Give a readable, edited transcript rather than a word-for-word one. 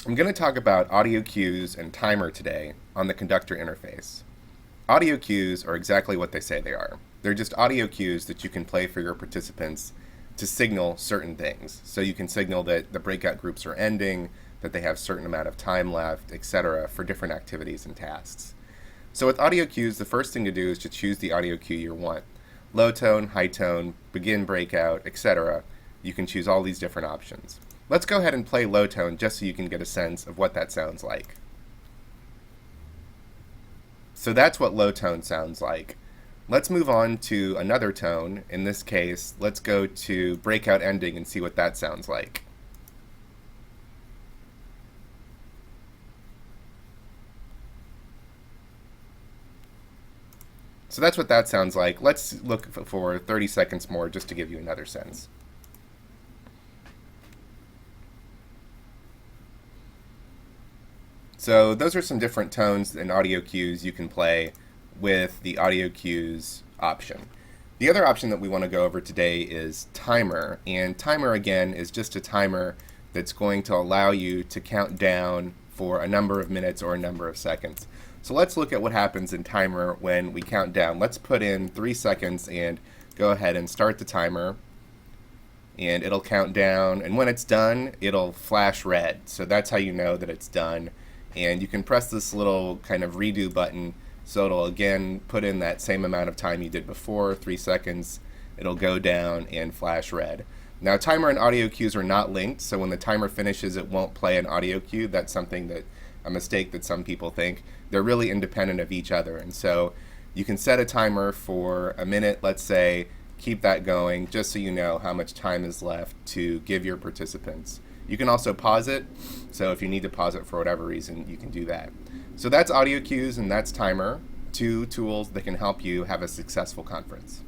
I'm going to talk about audio cues and timer today on the conductor interface. Audio cues are exactly what they say they are. They're just audio cues that you can play for your participants to signal certain things. So you can signal that the breakout groups are ending, that they have a certain amount of time left, etc. for different activities and tasks. So with audio cues, the first thing to do is to choose the audio cue you want. Low tone, high tone, begin breakout, etc. You can choose all these different options. Let's go ahead and play low tone just so you can get a sense of what that sounds like. So that's what low tone sounds like. Let's move on to another tone. In this case, let's go to breakout ending and see what that sounds like. So that's what that sounds like. Let's look for 30 seconds more just to give you another sense. So those are some different tones and audio cues you can play with the audio cues option. The other option that we want to go over today is timer. And timer, again, is just a timer that's going to allow you to count down for a number of minutes or a number of seconds. So let's look at what happens in timer when we count down. Let's put in 3 seconds and go ahead and start the timer. And it'll count down. And when it's done, it'll flash red. So that's how you know that it's done. And you can press this little kind of redo button, so it'll again put in that same amount of time you did before, 3 seconds. It'll go down and flash red. Now, timer and audio cues are not linked, so when the timer finishes, it won't play an audio cue. That's a mistake that some people think. They're really independent of each other, and so you can set a timer for a minute, let's say, keep that going, just so you know how much time is left to give your participants. You can also pause it, so if you need to pause it for whatever reason, you can do that. So that's audio cues and that's timer, two tools that can help you have a successful conference.